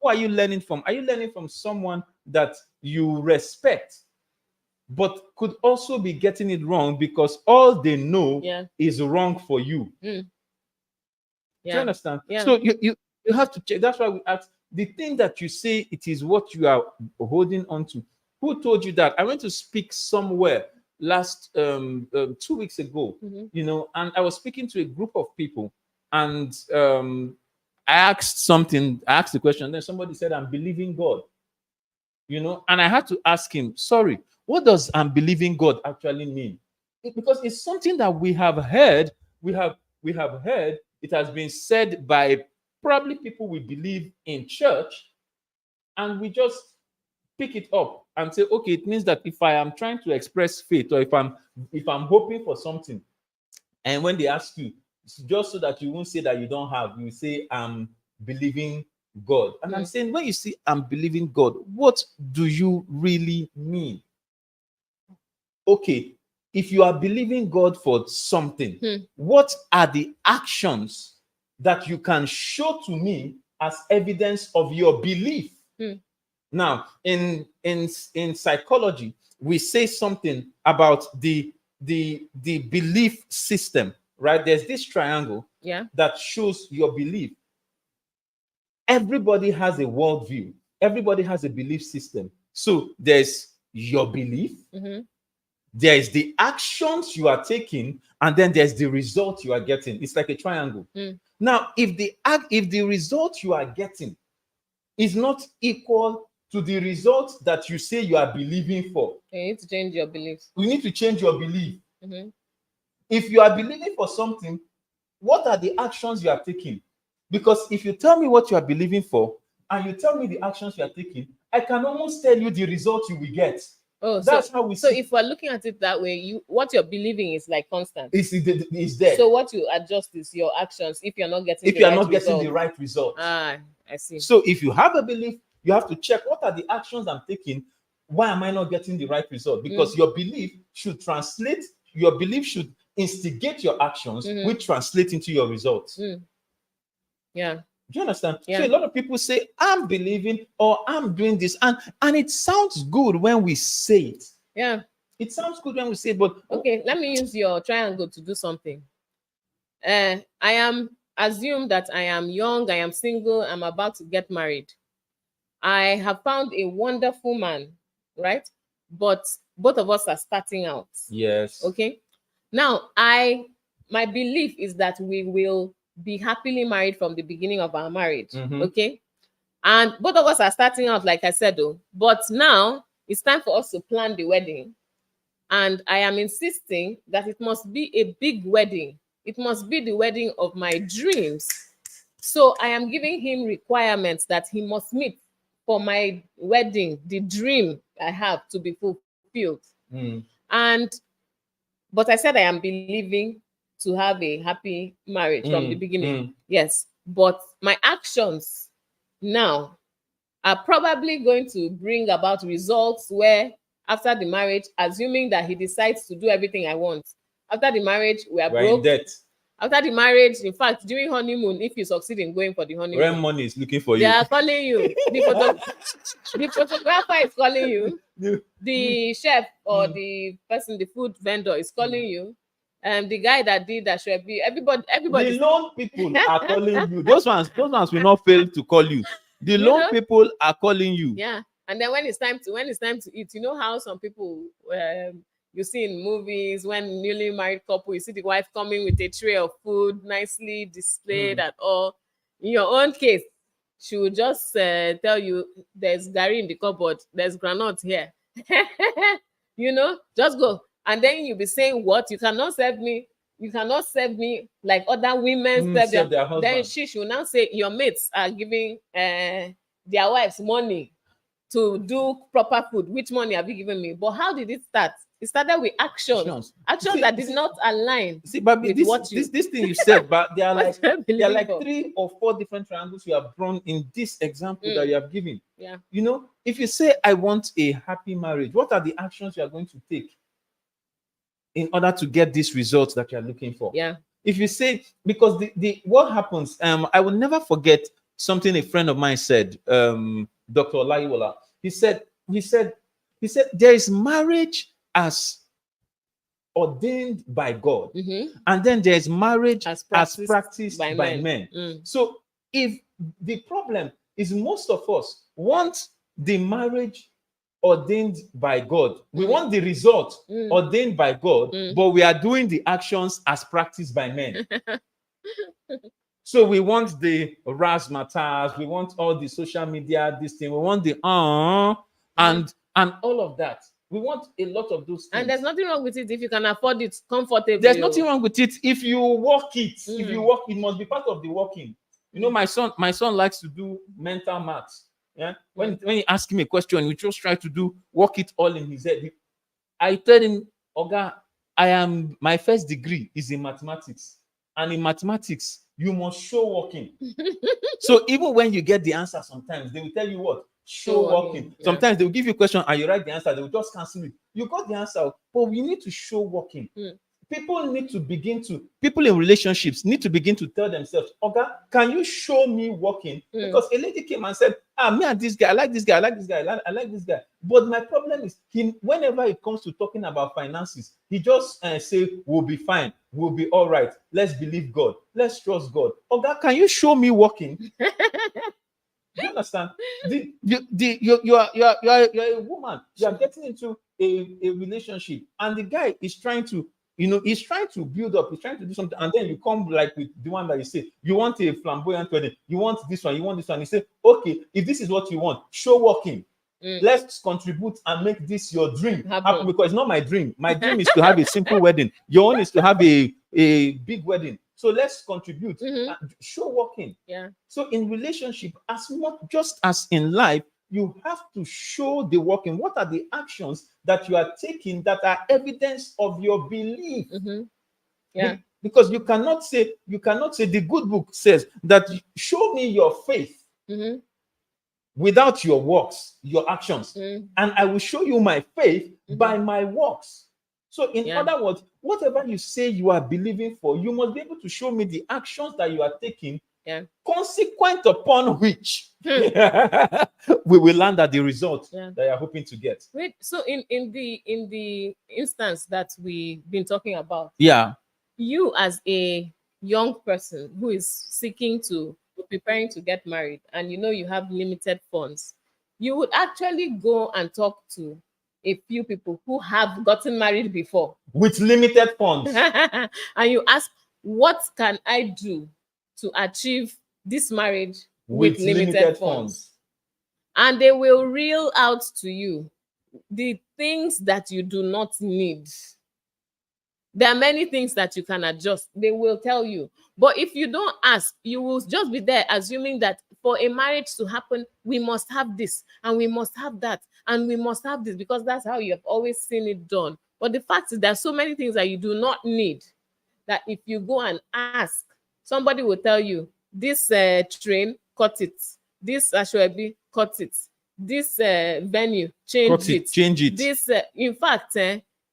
Who are you learning from? Are you learning from someone that you respect, but could also be getting it wrong because all they know Yeah. is wrong for you? Mm. Do you Yeah. understand? Yeah. So you have to check. That's why we ask the thing that you say it is what you are holding on to. Who told you that? I went to speak somewhere last 2 weeks ago, Mhm. you know, and I was speaking to a group of people, and I asked something. I asked the question, and then somebody said, "I'm believing God," you know, and I had to ask him, "Sorry, what does I'm believing God actually mean?" Because it's something that we have heard. We have heard. It has been said by probably people we believe in church, and we just pick it up and say, okay, it means that if I am trying to express faith, or if I'm hoping for something, and when they ask you, just so that you won't say that you don't have, you say, I'm believing God. And I'm saying, when you say I'm believing God, what do you really mean? Okay, if you are believing God for something, what are the actions that you can show to me as evidence of your belief? Now, in psychology, we say something about the belief system, right? There's this triangle Yeah. that shows your belief. Everybody has a worldview. Everybody has a belief system. So there's your belief, there is the actions you are taking, and then there's the result you are getting. It's like a triangle. Now, if the result you are getting is not equal to the result that you say you are believing for, You need to change your beliefs. you need to change your belief. If you are believing for something, what are the actions you are taking? Because if you tell me what you are believing for and you tell me the actions you are taking, I can almost tell you the result you will get. Oh, That's how we so see. if we're looking at it that way, what you're believing is like constant. It's there. So what you adjust is your actions if you're not getting the right result. Ah, I see. So if you have a belief, you have to check, what are the actions I'm taking? Why am I not getting the right result? Because your belief should instigate your actions, which translate into your results. Yeah. Do you understand? Yeah. So a lot of people say, I'm believing, or I'm doing this, and it sounds good when we say it. Yeah. It sounds good when we say it, but okay, let me use your triangle to do something. I am assume that I am young, I am single, I'm about to get married. I have found a wonderful man, right? But both of us are starting out. yes. Okay. Now, my belief is that we will be happily married from the beginning of our marriage. Okay. And both of us are starting out, like I said, though. But now it's time for us to plan the wedding. And I am insisting that it must be a big wedding. It must be the wedding of my dreams. So I am giving him requirements that he must meet for my wedding, the dream I have to be fulfilled. But I said I am believing to have a happy marriage from the beginning. Yes. But my actions now are probably going to bring about results where after the marriage, assuming that he decides to do everything I want, after the marriage, we are We're broke. in debt. After the marriage, in fact, during honeymoon, if you succeed in going for the honeymoon, Rent money is looking for they you. are calling you. The photographer is calling you. The chef or the person, the food vendor is calling you. The guy that did that should be everybody. The loan people are calling you. Those ones will not fail to call you. The loan people are calling you. Yeah. And then when it's time to eat, you know how some people you see in movies, when newly married couple, you see the wife coming with a tray of food nicely displayed and all. In your own case, she will just tell you there's gari in the cupboard, there's granite here. You know, just go. And then you'll be saying, what? You cannot serve me like other women serve their husband. Then she will now say your mates are giving their wives money to do proper food. Which money have you given me? But how did it start? It started with actions See, that did not align See, but with this, what you this thing you said, but there are what like you there are believe like of. 3 or 4 different triangles you have drawn in this example that you have given. Yeah. You know, if you say I want a happy marriage, what are the actions you are going to take in order to get these results that you are looking for? Yeah. If you say, because the what happens, I will never forget something a friend of mine said, Dr. Olaiwola. He said there is marriage as ordained by God, and then there is marriage as practiced by men. So if the problem is most of us want the marriage ordained by God, we want the result ordained by God, but we are doing the actions as practiced by men. So we want the razzmatazz, we want all the social media, this thing, we want the and all of that. We want a lot of those things. And there's nothing wrong with it if you can afford it comfortably. There's nothing wrong with it if you work it. If you work, it must be part of the working. You know, my son likes to do mental maths. Yeah. When he asks me a question, we just try to work it all in his head. I tell him, Oga, my first degree is in mathematics. And in mathematics, you must show working. So even when you get the answer, sometimes they will tell you what? Show working. Yeah. Sometimes they will give you a question and you write the answer, they will just cancel it. You got the answer, but we need to show working. People in relationships need to begin to tell themselves, okay, can you show me working? Because a lady came and said, me and this guy, I like this guy, I like this guy, I like this guy. But my problem is, whenever it comes to talking about finances, he just say, we'll be fine, we'll be all right. Let's believe God. Let's trust God. Okay, can you show me working? Do you understand? You are a woman. You are getting into a relationship, and the guy is trying to, he's trying to build up, he's trying to do something, and then you come like with the one that you say, you want a flamboyant wedding, you want this one, you want this one. You say, okay, if this is what you want, show working. Let's contribute and make this your dream happen, because it's not my dream. My dream is to have a simple wedding. Your own is to have a big wedding. So let's contribute. Show working. Yeah. So in relationship, as much just as in life, you have to show the working. What are the actions that you are taking that are evidence of your belief? Yeah. Because you cannot say the good book says that show me your faith without your works, your actions, and I will show you my faith by my works. So in other words, whatever you say you are believing for, you must be able to show me the actions that you are taking, consequent upon which we will land at the result that you are hoping to get. Wait, so in the instance that we've been talking about, you as a young person who is preparing to get married, and you have limited funds, you would actually go and talk to a few people who have gotten married before with limited funds. And you ask, what can I do to achieve this marriage with limited funds? And they will reel out to you the things that you do not need. There are many things that you can adjust. They will tell you. But if you don't ask, you will just be there assuming that for a marriage to happen, we must have this, and we must have that, and we must have this, because that's how you have always seen it done. But the fact is, there are so many things that you do not need, that if you go and ask, somebody will tell you, this train, cut it. This Ashwebi, cut it. This venue, change it. This, in fact,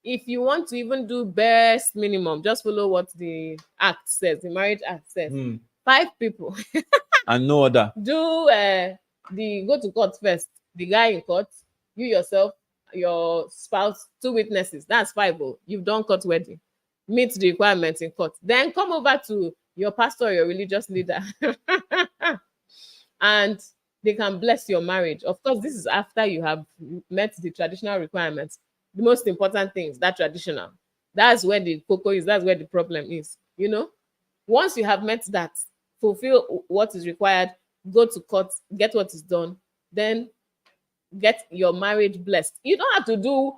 if you want to even do best minimum, just follow what the act says, the marriage act says. 5 people. And no other. Do go to court first. The guy in court, you yourself, your spouse, 2 witnesses. That's 5. You've done court wedding. Meet the requirements in court. Then come over to your pastor or your religious leader. And they can bless your marriage. Of course, this is after you have met the traditional requirements. The most important things, that traditional. That's where the cocoa is. That's where the problem is. Once you have met that, fulfill what is required, go to court, get what is done, then get your marriage blessed. You don't have to do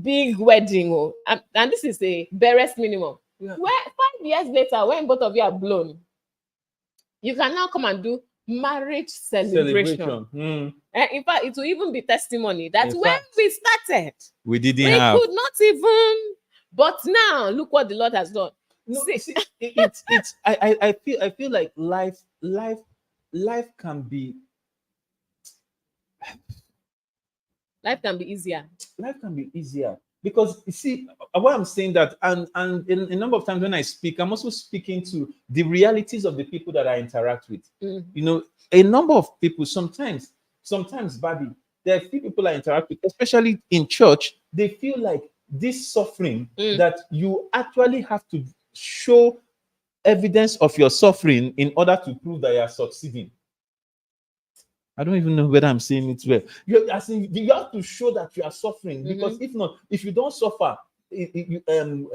big wedding. And this is a barest minimum. Where 5 years later, when both of you are blown, you can now come and do marriage celebration. In fact, it will even be testimony that In when fact, we started, we didn't we have. could not even. But now, look what the Lord has done. No, See, see, it's I feel like life can be easier. life can be easier because you see what I'm saying that and in a number of times when I speak, I'm also speaking to the realities of the people that I interact with. You know, a number of people sometimes, Bobby, there are few people I interact with, especially in church, they feel like this suffering that you actually have to show evidence of your suffering in order to prove that you are succeeding. I don't even know whether I'm saying it well. You have to show that you are suffering because if not, if you don't suffer,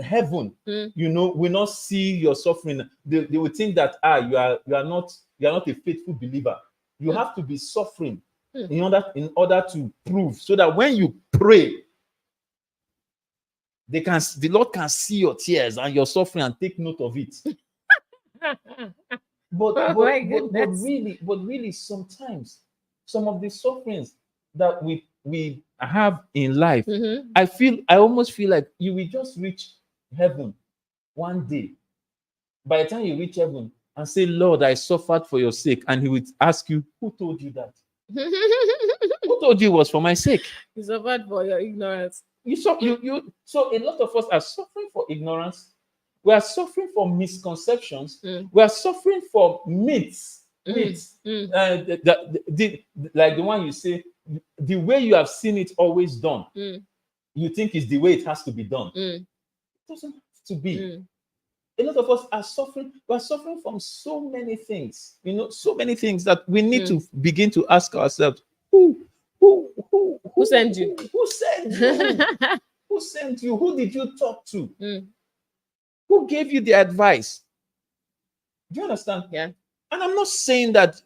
heaven, will not see your suffering. They will think that you are not a faithful believer. You have to be suffering in order to prove, so that when you pray, the Lord can see your tears and your suffering and take note of it. But really, sometimes some of the sufferings that we have in life, I almost feel like you will just reach heaven one day. By the time you reach heaven and say, Lord, I suffered for your sake, and he would ask you, who told you that? Who told you it was for my sake? You suffered for your ignorance. So a lot of us are suffering for ignorance. We are suffering for misconceptions. We are suffering for myths. Like the one you say, the way you have seen it always done, you think is the way it has to be done. It doesn't have to be. A lot of us are suffering. We are suffering from so many things. So many things that we need to begin to ask ourselves: Who sent you? Who sent you? Who sent you? Who did you talk to? Who gave you the advice? Do you understand? Yeah. And I'm not saying that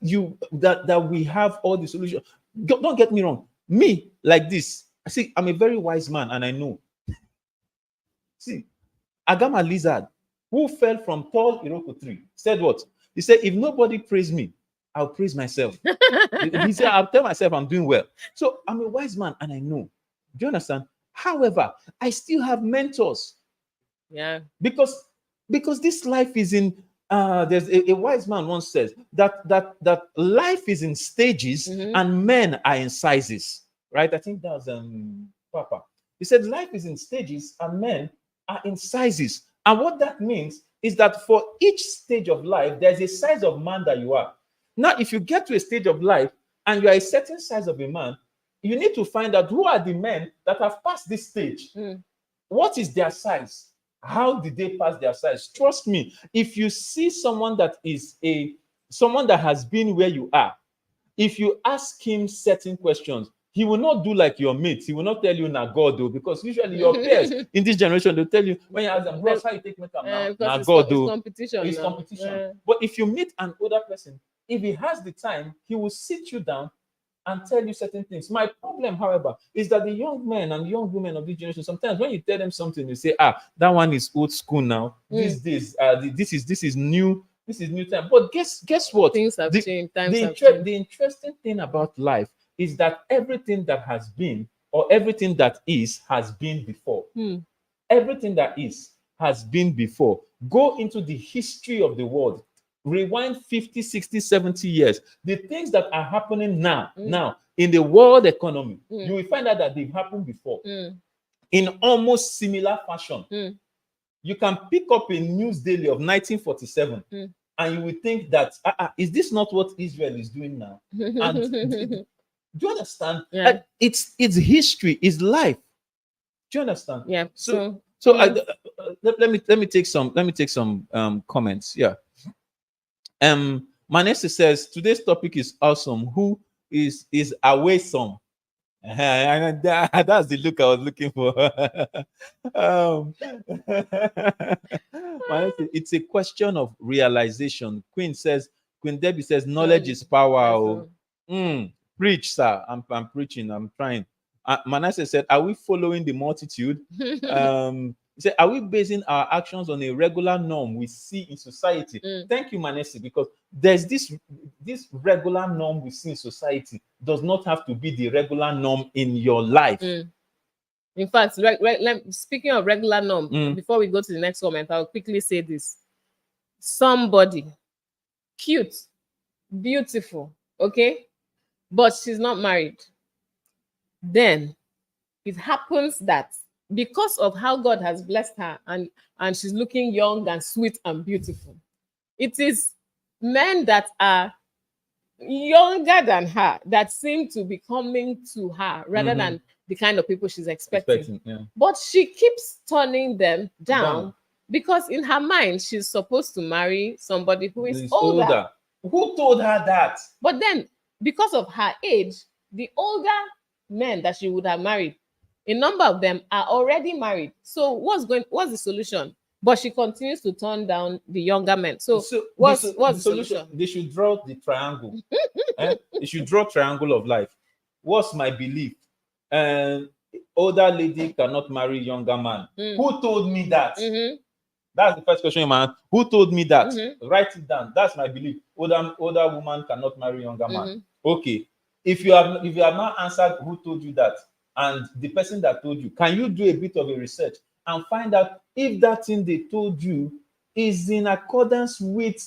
that we have all the solutions. Don't get me wrong. Me, like this, I'm a very wise man, and I know. See, Agama Lizard, who fell from tall Iroko tree, said what? He said, if nobody praise me, I'll praise myself. He said, I'll tell myself I'm doing well. So I'm a wise man, and I know. Do you understand? However, I still have mentors. Yeah. Because this life is in there's a wise man once says that life is in stages and men are in sizes. Right? I think that was Papa. He said life is in stages and men are in sizes. And what that means is that for each stage of life, there's a size of man that you are. Now, if you get to a stage of life and you are a certain size of a man, you need to find out who are the men that have passed this stage. What is their size? How did they pass their size? Trust me, if you see someone that has been where you are, if you ask him certain questions, he will not do like your mates. He will not tell you na God though, because usually your peers in this generation, they'll tell you when you ask them, bros, how you take makeup now? Na God though. It's competition. But if you meet an older person, if he has the time, he will sit you down and tell you certain things. My problem, however, is that the young men and young women of this generation, sometimes when you tell them something, you say, that one is old school now. These days, this is new. This is new time. But guess what? Things have changed. Times have changed. The interesting thing about life is that everything that has been or everything that is has been before. Everything that is has been before. Go into the history of the world. Rewind 50, 60, 70 years. The things that are happening now in the world economy, you will find out that they've happened before in almost similar fashion. You can pick up a news daily of 1947 and you will think that, is this not what Israel is doing now? And do you understand? Yeah. It's history, it's life. Do you understand? Yeah. So let me take some comments. Yeah. Manessa says today's topic is awesome. Who is away some? That's the look I was looking for. Manessa, it's a question of realization. Queen Debbie says knowledge is power. Preach, sir. I'm preaching. I'm trying. Manasseh said, are we following the multitude? He said, are we basing our actions on a regular norm we see in society? Thank you, Manasseh, because there's this regular norm we see in society does not have to be the regular norm in your life. In fact, speaking of regular norm, before we go to the next comment, I'll quickly say this. Somebody cute, beautiful, okay, but she's not married. Then it happens that because of how God has blessed her and she's looking young and sweet and beautiful, it is men that are younger than her that seem to be coming to her rather than the kind of people she's expecting. Yeah. But she keeps turning them down because in her mind she's supposed to marry somebody who is older. Who told her that? But then because of her age, the older men that she would have married, a number of them are already married. So what's the solution? But she continues to turn down the younger men. So what's the solution? They should draw the triangle. They should draw triangle of life. What's my belief? Older lady cannot marry younger man. Who told me that? That's the first question in my hand. Who told me that? Write it down. That's my belief. Older woman cannot marry younger man. Okay. If you have not answered who told you that, and the person that told you, can you do a bit of a research and find out if that thing they told you is in accordance with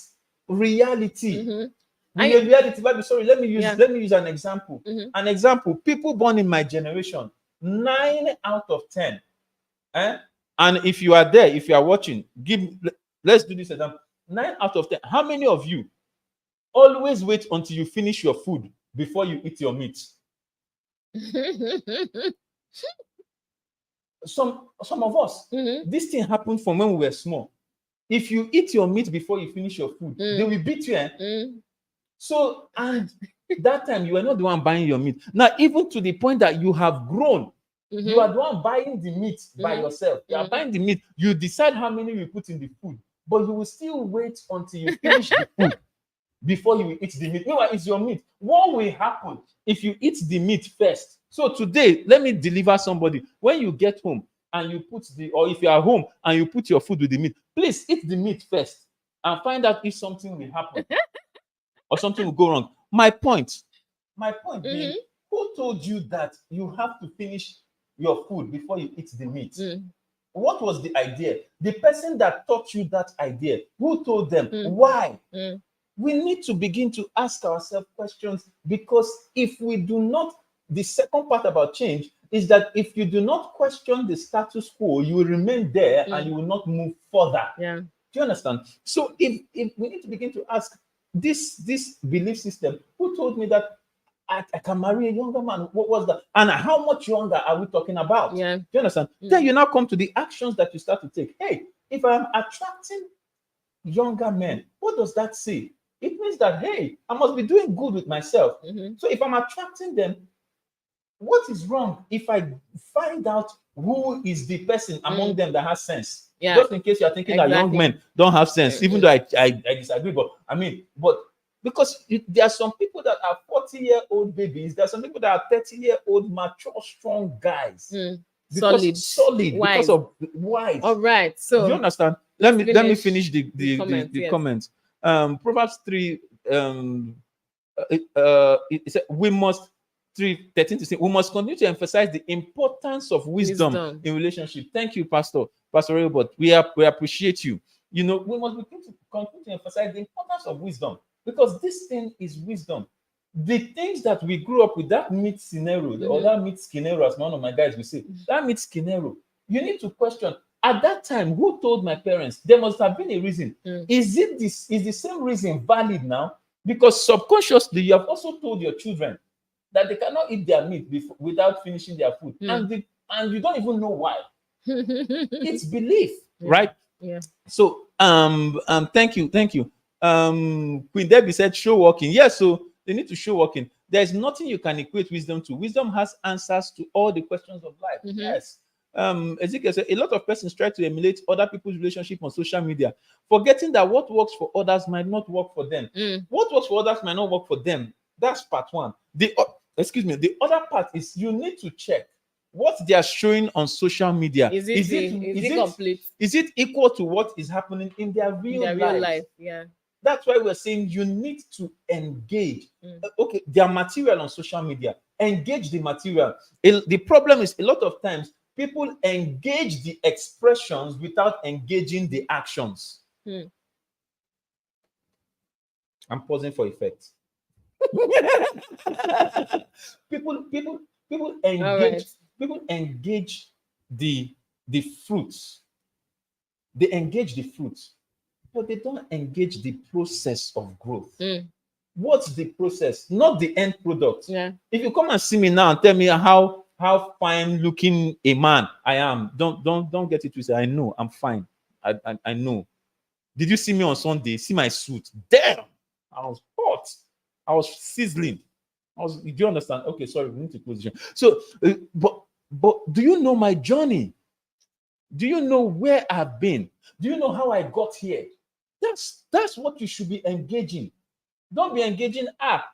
reality? Reality. Sorry, let me use an example. An example. People born in my generation, 9 out of 10. And if you are there, if you are watching, let's do this example. 9 out of 10. How many of you always wait until you finish your food before you eat your meat? Some of us, this thing happened from when we were small. If you eat your meat before you finish your food, they will beat you. So, and that time you were not the one buying your meat. Now, even to the point that you have grown, you are the one buying the meat by yourself. You are buying the meat. You decide how many you put in the food, but you will still wait until you finish the food before you eat the meat. Meanwhile, it's your meat. What will happen if you eat the meat first? So today, let me deliver somebody. When you get home and you or if you are home and you put your food with the meat, please eat the meat first and find out if something will happen or something will go wrong. My point being, who told you that you have to finish your food before you eat the meat? What was the idea? The person that taught you that idea, who told them? Why? We need to begin to ask ourselves questions, because if we do not, the second part about change is that if you do not question the status quo, you will remain there and you will not move further. Yeah. Do you understand? So if we need to begin to ask this belief system, who told me that I can marry a younger man? What was that? And how much younger are we talking about? Yeah. Do you understand? Then you now come to the actions that you start to take. Hey, if I'm attracting younger men, what does that say? It means that, hey, I must be doing good with myself. So if I'm attracting them, what is wrong if I find out who is the person among them that has sense? Yeah. Just in case you're thinking that young men don't have sense, even though I disagree, but because there are some people that are 40-year-old babies, there are some people that are 30-year-old mature, strong guys. Solid because of why. All right. So do you understand? Let me finish the comments. Proverbs 3 it said we must 3:13 to say we must continue to emphasize the importance of wisdom in relationship. Thank you, Pastor Robert. We appreciate you. We must continue to emphasize the importance of wisdom, because this thing is wisdom. The things that we grew up with, that meat scenario, or that meat scenario, as one of my guys will say, that meat scenario, you need to question. At that time, who told my parents? There must have been a reason. Is the same reason valid now? Because subconsciously, you have also told your children that they cannot eat their meat without finishing their food, and you don't even know why. It's belief, right? Yeah. So thank you. Queen Debbie said show walking. Yes, so they need to show walking. There's nothing you can equate wisdom to. Wisdom has answers to all the questions of life. Yes. Ezekiel said a lot of persons try to emulate other people's relationship on social media, forgetting that what works for others might not work for them. What works for others might not work for them. That's part one. The other part is you need to check what they are showing on social media. Is it complete? Is it equal to what is happening in their real life? Yeah. That's why we're saying you need to engage. Mm. Okay, their material on social media, engage the material. The problem is a lot of times people engage the expressions without engaging the actions. Mm. I'm pausing for effect. people All engage right. people engage the fruits. They engage the fruits, but they don't engage the process of growth. Mm. What's the process? Not the end product. Yeah. If you come and see me now and tell me how fine looking a man I am, don't get it twisted. I know I'm fine. I know. Did you see me on Sunday? See my suit? Damn, I was hot. I was sizzling. Do you understand? Okay, sorry, we need to position. So, but do you know my journey? Do you know where I've been? Do you know how I got here? That's what you should be engaging. Don't be engaging.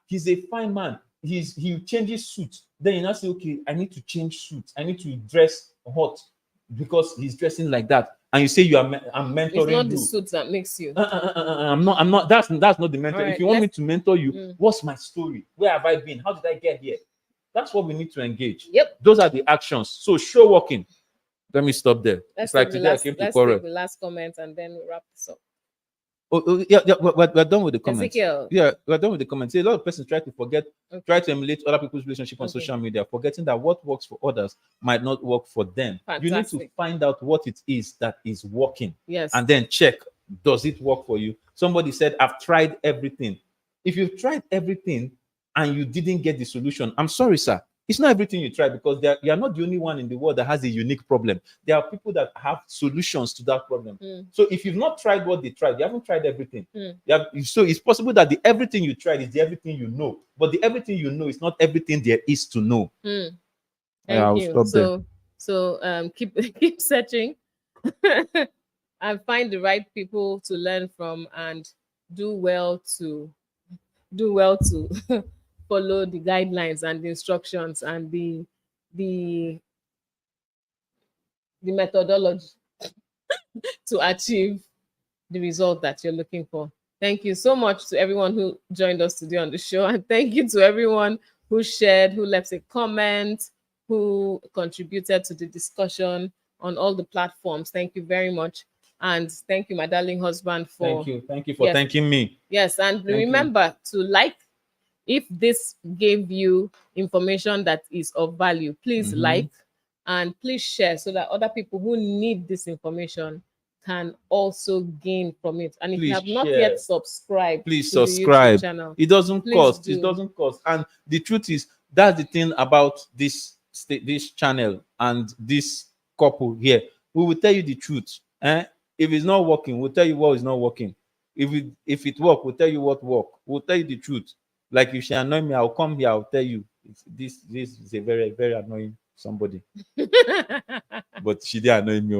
He's a fine man. He changes suit. Then you now say, okay, I need to change suit. I need to dress hot because he's dressing like that. And you say I'm mentoring you. It's not the suit that makes you. I'm not. That's not the mentor. Right, if you want me to mentor you, what's my story? Where have I been? How did I get here? That's what we need to engage. Yep. Those are the actions. So show walking. Let me stop there. Let's it's like take today I came to let's quarrel. take the last comment and then we wrap this up. Yeah, we're done with the comments. Ezekiel. Yeah, we're done with the comments. See, a lot of persons try to emulate other people's relationship on social media, forgetting that what works for others might not work for them. Fantastic. You need to find out what it is that is working. Yes. And then check, does it work for you? Somebody said, I've tried everything. If you've tried everything and you didn't get the solution, I'm sorry, sir. It's not everything you try, because you are not the only one in the world that has a unique problem. There are people that have solutions to that problem. So if you've not tried what they tried, you haven't tried everything. So it's possible that the everything you tried is the everything you know, but the everything you know is not everything there is to know. Thank you. So keep searching and find the right people to learn from, and do well to follow the guidelines and the instructions and the methodology to achieve the result that you're looking for. Thank you so much to everyone who joined us today on the show, and thank you to everyone who shared, who left a comment, who contributed to the discussion on all the platforms. Thank you very much. And thank you, my darling husband, for thank you for thanking me. Yes, and remember to like. If this gave you information that is of value, please like and please share, so that other people who need this information can also gain from it. And if you have not yet subscribed, please to subscribe. The YouTube channel, it doesn't cost. Do. It doesn't cost. And the truth is, that's the thing about this channel and this couple here. We will tell you the truth. If it's not working, we'll tell you what is not working. If it work, we'll tell you what work. We'll tell you the truth. Like, if she annoy me, I'll come here, I'll tell you this is a very, very annoying somebody. But she did annoy me,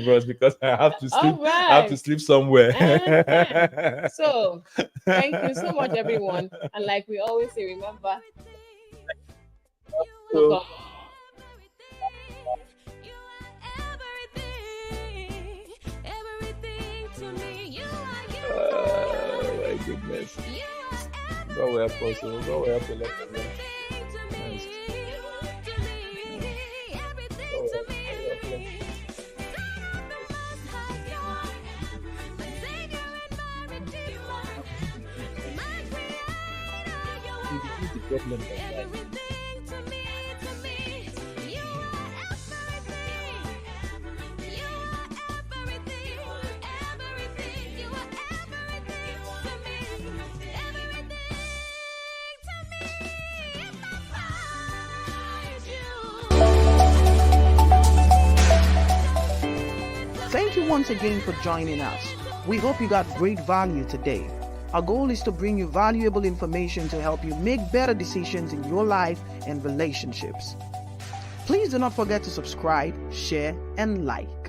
bros, because I have to sleep. I have to sleep somewhere. So thank you so much, everyone. And like we always say, remember, oh my goodness. Go where possible. Go where possible. Thank you once again for joining us. We hope you got great value today. Our goal is to bring you valuable information to help you make better decisions in your life and relationships. Please do not forget to subscribe, share, and like.